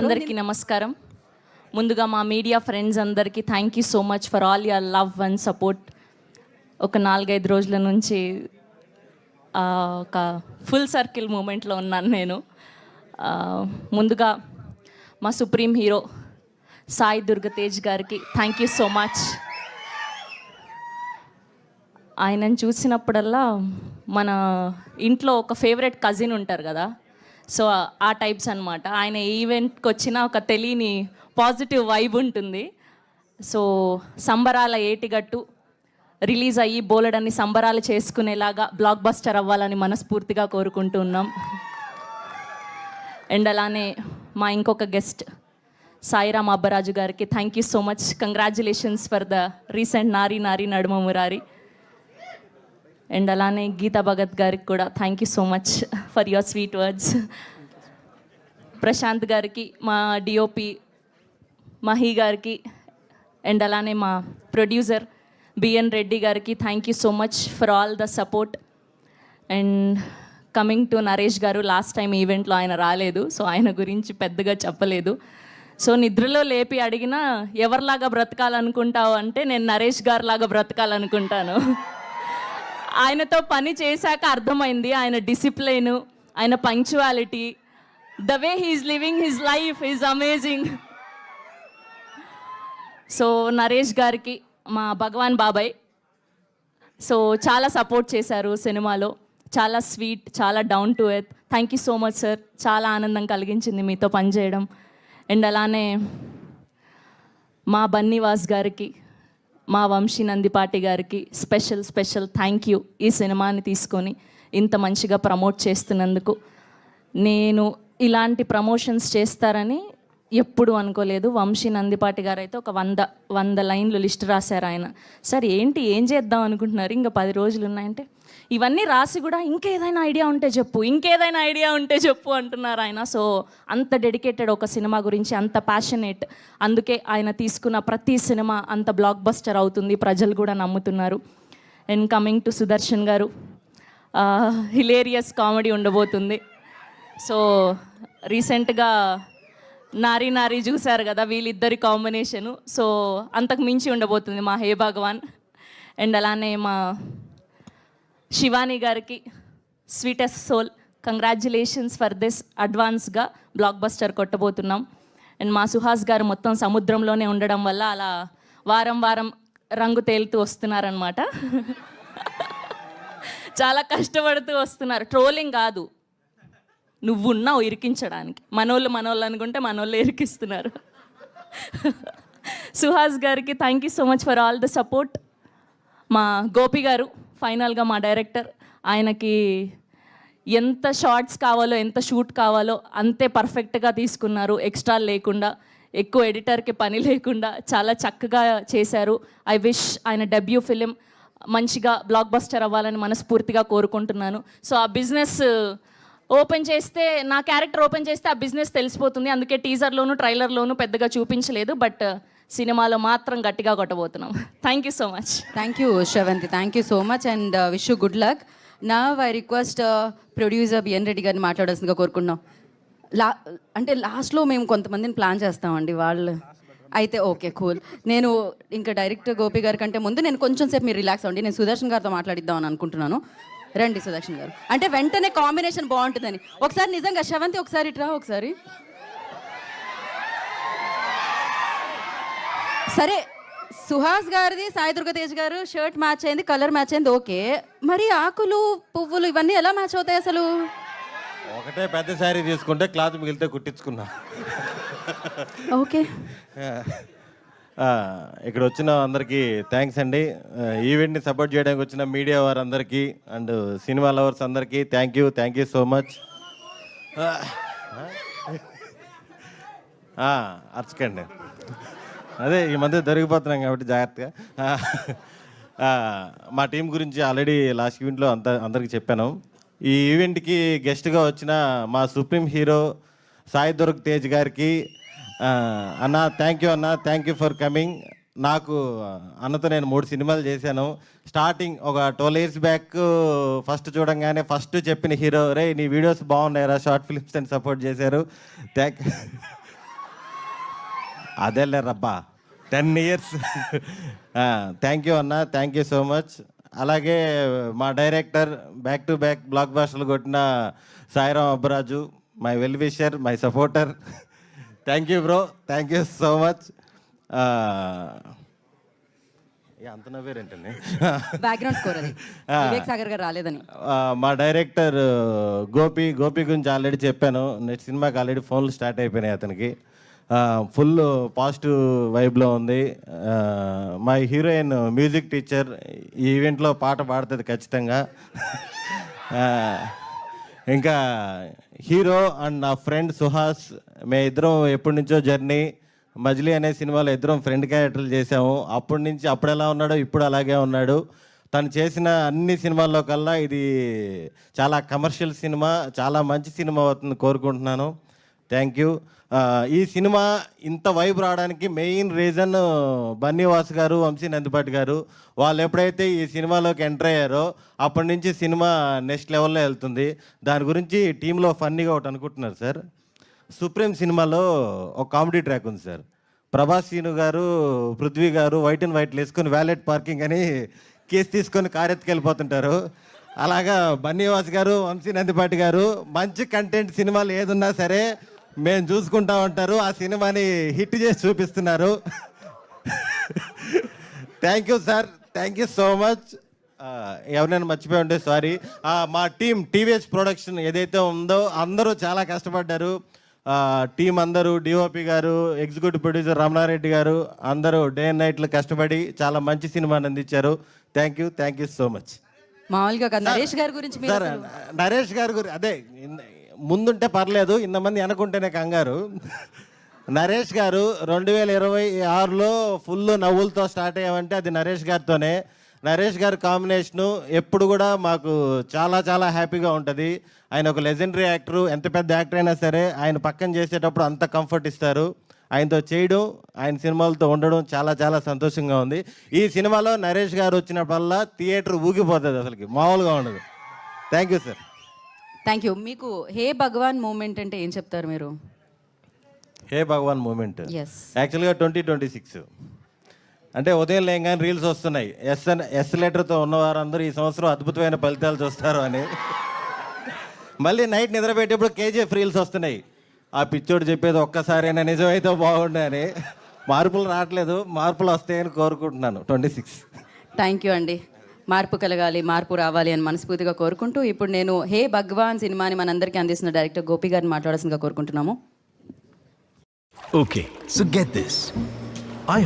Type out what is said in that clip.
అందరికీ నమస్కారం. ముందుగా మా మీడియా ఫ్రెండ్స్ అందరికీ thank you so much for all your love and support. ఒక 4-5 రోజుల నుంచి ఒక ఫుల్ సర్కిల్ మూమెంట్లో ఉన్నాను నేను. ముందుగా మా సుప్రీం హీరో సాయి దుర్గతేజ్ గారికి థ్యాంక్ యూ సో మచ్. ఆయనను చూసినప్పుడల్లా మన ఇంట్లో ఒక ఫేవరెట్ కజిన్ ఉంటారు కదా, సో ఆ టైప్స్ అనమాట. ఆయన ఈవెంట్కి వచ్చిన ఒక తెలియని పాజిటివ్ వైబ్ ఉంటుంది. సో సంబరాల ఏటిగట్టు రిలీజ్ అయ్యి బోలెడన్ని సంబరాలు చేసుకునేలాగా బ్లాక్ బస్టర్ అవ్వాలని మనస్ఫూర్తిగా కోరుకుంటున్నాం. అండ్ అలానే మా ఇంకొక గెస్ట్ సాయిరామ్ అబ్బరాజు గారికి thank you so much. Congratulations for the recent నారీ నారీ నడుమ మురారి. అండ్ అలానే గీతా భగత్ గారికి కూడా thank you so much for your sweet words. Prashanth గారికి, మా డిఓపి మహి గారికి, అండ్ అలానే మా ప్రొడ్యూసర్ బిఎన్ రెడ్డి గారికి thank you so much for all the support. And coming to Naresh గారు, లాస్ట్ టైం ఈవెంట్లో ఆయన రాలేదు, సో ఆయన గురించి పెద్దగా చెప్పలేదు. సో నిద్రలో లేపి అడిగినా ఎవరిలాగా బ్రతకాలనుకుంటావు అంటే నేను నరేష్ గారిలాగా బ్రతకాలనుకుంటాను. ఆయనతో పని చేశాక అర్థమైంది ఆయన డిసిప్లైన్, ఆయన punctuality, the way he's living his life is amazing. So Naresh గారికి మా భగవాన్ బాబాయ్ సో చాలా సపోర్ట్ చేశారు సినిమాలో. చాలా స్వీట్, చాలా down to earth. Thank you so much sir. చాలా ఆనందం కలిగించింది మీతో పనిచేయడం. అండ్ అలానే మా బన్నీవాస్ గారికి, మా వంశీ నందిపాటి గారికి స్పెషల్ థ్యాంక్ యూ. ఈ సినిమాని తీసుకొని ఇంత మంచిగా ప్రమోట్ చేస్తున్నందుకు. నేను ఇలాంటి ప్రమోషన్స్ చేస్తారని ఎప్పుడు అనుకోలేదు. వంశీ నందిపాటి గారు అయితే ఒక 100 లైన్లు లిస్ట్ రాశారు ఆయన. సార్ ఏంటి, ఏం చేద్దాం అనుకుంటున్నారు, ఇంకా 10 రోజులు ఉన్నాయంటే ఇవన్నీ రాసి కూడా ఇంకేదైనా ఐడియా ఉంటే చెప్పు అంటున్నారు ఆయన. సో అంత డెడికేటెడ్ ఒక సినిమా గురించి, అంత ప్యాషనేట్. అందుకే ఆయన తీసుకున్న ప్రతి సినిమా అంత బ్లాక్ బస్టర్ అవుతుంది, ప్రజలు కూడా నమ్ముతున్నారు. అండ్ కమింగ్ టు సుదర్శన్ గారు, హిలేరియస్ కామెడీ ఉండబోతుంది. సో రీసెంట్గా నారీ నారీ చూశారు కదా, వీళ్ళిద్దరి కాంబినేషను. సో అంతకు మించి ఉండబోతుంది మా హే భగవాన్. అండ్ అలానే మా శివాని గారికి sweetest soul, congratulations for this. అడ్వాన్స్గా బ్లాక్ బస్టర్ కొట్టబోతున్నాం. అండ్ మా సుహాస్ గారు మొత్తం సముద్రంలోనే ఉండడం వల్ల అలా వారం రంగు తేలుతూ వస్తున్నారనమాట. చాలా కష్టపడుతూ వస్తున్నారు. ట్రోలింగ్ కాదు, నువ్వున్నావు ఇరికించడానికి. మనోళ్ళు అనుకుంటే మనోళ్ళు ఇరికిస్తున్నారు. సుహాస్ గారికి thank you so much for all the support. మా గోపి గారు ఫైనల్గా మా డైరెక్టర్, ఆయనకి ఎంత షార్ట్స్ కావాలో, ఎంత షూట్ కావాలో అంతే పర్ఫెక్ట్గా తీసుకున్నారు. ఎక్స్ట్రా లేకుండా, ఎక్కువ ఎడిటర్కి పని లేకుండా చాలా చక్కగా చేశారు. ఐ విష్ ఆయన డెబ్యూ ఫిలిం మంచిగా బ్లాక్ బస్టర్ అవ్వాలని మనస్ఫూర్తిగా కోరుకుంటున్నాను. సో ఆ బిజినెస్ ఓపెన్ చేస్తే, నా క్యారెక్టర్ ఓపెన్ చేస్తే ఆ బిజినెస్ తెలిసిపోతుంది. అందుకే టీజర్లోను ట్రైలర్లోను పెద్దగా చూపించలేదు, బట్ సినిమాలో మాత్రం గట్టిగా కొట్టబోతున్నాం. Thank you so much. Thank you Sravanthi, thank you so much and wish you good luck. నా I request producer B N Reddy గారిని మాట్లాడాల్సిందిగా కోరుకున్నాం. అంటే లాస్ట్లో మేము కొంతమందిని ప్లాన్ చేస్తామండి, వాళ్ళు అయితే ఓకే కూల్. నేను ఇంకా డైరెక్టర్ గోపి గారి కంటే ముందు నేను కొంచెం సేపు మీరు రిలాక్స్ అవ్వండి, నేను సుదర్శన్ గారితో మాట్లాడిద్దామని అనుకుంటున్నాను. రండి సుదర్శన్ గారు, అంటే వెంటనే కాంబినేషన్ బాగుంటుందని. ఒకసారి నిజంగా శ్రవంతి ఒకసారి ఇట్రా, ఒకసారి సరే. సుహాస్ గారిది సాయి దుర్గతేజ్ గారు షర్ట్ మ్యాచ్ అయింది, కలర్ మ్యాచ్ అయింది, ఓకే. మరి ఆకులు పువ్వులు ఇవన్నీ ఎలా మ్యాచ్ అవుతాయి అసలు? ఒకటే పెద్ద శారీ తీసుకుంటే క్లాత్ మిగిలితే కుట్టించుకున్నా. ఓకే, ఇక్కడ వచ్చిన అందరికీ థ్యాంక్స్ అండి. ఈవెంట్ని సపోర్ట్ చేయడానికి వచ్చిన మీడియా వారందరికీ అండ్ సినిమా లవర్స్ అందరికీ థ్యాంక్ యూ సో మచ్. అర్చకండి, అదే ఈ మధ్య దొరికిపోతున్నాం కాబట్టి జాగ్రత్తగా. మా టీం గురించి ఆల్రెడీ లాస్ట్ ఈవెంట్లో అందరికీ చెప్పాను. ఈ ఈవెంట్కి గెస్ట్గా వచ్చిన మా సుప్రీం హీరో సాయి దుర్గతేజ్ గారికి అన్న థ్యాంక్ యూ ఫర్ కమింగ్. నాకు అన్నతో నేను 3 సినిమాలు చేశాను. స్టార్టింగ్ ఒక 12 ఇయర్స్ బ్యాక్ ఫస్ట్ చూడంగానే ఫస్ట్ చెప్పిన హీరో, రే నీ వీడియోస్ బాగున్నాయిరా, షార్ట్ ఫిల్మ్స్ అని సపోర్ట్ చేశారు. అదేలే రబ్బా 10 ఇయర్స్. థ్యాంక్ యూ అన్న, థ్యాంక్ యూ సో మచ్. అలాగే మా director back to back block బాస్టర్లు కొట్టిన Sairam Abbaraju, my well wisher, my supporter. Thank you bro, thank you so much. అంత నవ్వేరేంటండి. బ్యాక్గ్రౌండ్ స్కోర్ అది వివేక్ సాగర్ గారు రాలేదని. మా డైరెక్టర్ గోపి గురించి ఆల్రెడీ చెప్పాను. నెక్స్ట్ సినిమాకి ఆల్రెడీ ఫోన్లు స్టార్ట్ అయిపోయినాయి అతనికి. ఫుల్ పాజిటివ్ వైబ్లో ఉంది. మా హీరోయిన్ మ్యూజిక్ టీచర్, ఈ ఈవెంట్లో పాట పాడుతుంది ఖచ్చితంగా. ఇంకా హీరో అండ్ నా ఫ్రెండ్ సుహాస్, మేము ఇద్దరం ఎప్పటి నుంచో జర్నీ. మజిలీ అనే సినిమాలో ఇద్దరం ఫ్రెండ్ క్యారెక్టర్లు చేసాము. అప్పటి నుంచి అప్పుడు ఎలా ఉన్నాడో ఇప్పుడు అలాగే ఉన్నాడు. తను చేసిన అన్ని సినిమాల్లో కల్లా ఇది చాలా కమర్షియల్ సినిమా, చాలా మంచి సినిమా అవుతుంది కోరుకుంటున్నాను. Thank you. ఈ సినిమా ఇంత వైబ్ రావడానికి మెయిన్ రీజన్ బన్నీవాస్ గారు, వంశీ నందిపాటి గారు. వాళ్ళు ఎప్పుడైతే ఈ సినిమాలోకి ఎంటర్ అయ్యారో అప్పటి నుంచి సినిమా నెక్స్ట్ లెవెల్లో వెళ్తుంది. దాని గురించి టీంలో ఫన్నీగా ఒకటి అనుకుంటున్నారు సార్. సుప్రీం సినిమాలో ఒక కామెడీ ట్రాక్ ఉంది సార్. ప్రభాస్ సీను గారు, పృథ్వీ గారు వైట్ అండ్ వైట్లు వేసుకొని వ్యాలెట్ పార్కింగ్ అని కేసు తీసుకొని కారు ఎత్తుకెళ్ళిపోతుంటారు. అలాగా బన్నీవాస్ గారు, వంశీ నందిపాటి గారు మంచి కంటెంట్ సినిమాలు ఏదున్నా సరే మేము చూసుకుంటా ఉంటారు. ఆ సినిమాని హిట్ చేసి చూపిస్తున్నారు. Thank you sir, thank you so much. ఎవరైనా మర్చిపోయి ఉంటే సారీ. మా టీం టీవీఎస్ ప్రొడక్షన్ ఏదైతే ఉందో అందరూ చాలా కష్టపడ్డారు. టీం అందరూ, డిఓపి గారు, ఎగ్జిక్యూటివ్ ప్రొడ్యూసర్ రమణారెడ్డి గారు అందరూ డే అండ్ నైట్లు కష్టపడి చాలా మంచి సినిమాని అందించారు. Thank you so much. మామూలుగా కాదు, నరేష్ గారి గురించి మీరు సార్ నరేష్ గారి గురించి అదే ముందుంటే పర్లేదు, ఇంతమంది అనుకుంటేనే కంగారు. నరేష్ గారు 2026లో ఫుల్ నవ్వులతో స్టార్ట్ అయ్యామంటే అది నరేష్ గారితోనే. నరేష్ గారి కాంబినేషను ఎప్పుడు కూడా మాకు చాలా చాలా హ్యాపీగా ఉంటుంది. ఆయన ఒక లెజెండరీ యాక్టరు. ఎంత పెద్ద యాక్టర్ అయినా సరే ఆయన పక్కన చేసేటప్పుడు అంత కంఫర్ట్ ఇస్తారు. ఆయనతో చేయడం, ఆయన సినిమాలతో ఉండడం చాలా చాలా సంతోషంగా ఉంది. ఈ సినిమాలో నరేష్ గారు వచ్చినప్పుడల్లా థియేటర్ ఊగిపోతుంది, అసలుకి మామూలుగా ఉండదు. Thank you sir. Thank you. మీకు హే భగవాన్ మూమెంట్ అంటే ఏం చెప్తారు మీరు? హే భగవాన్ మూమెంట్ ఎస్, యాక్చువల్గా 2026 అంటే ఉదయం లేగానే రీల్స్ వస్తున్నాయి. ఎస్ లెటర్తో ఉన్నవారందరూ ఈ సంవత్సరం అద్భుతమైన ఫలితాలు చూస్తారు అని. మళ్ళీ నైట్ నిద్రపెట్టేప్పుడు కేజీఎఫ్ రీల్స్ వస్తున్నాయి. ఆ పిచ్చోడు చెప్పేది ఒక్కసారైనా నిజమైతే బాగుండని. మార్పులు రావట్లేదు, మార్పులు వస్తాయని కోరుకుంటున్నాను 26. థ్యాంక్ యూ అండి. మార్పు కలగాలి, మార్పు రావాలి అని మనస్ఫూర్తిగా కోరుకుంటూ ఇప్పుడు నేను హే భగవాన్ సినిమాని మనందరికీ అందిస్తున్న డైరెక్టర్ గోపి గారిని మాట్లాడాల్సిందిగా కోరుకుంటున్నాము. Okay, so get this. I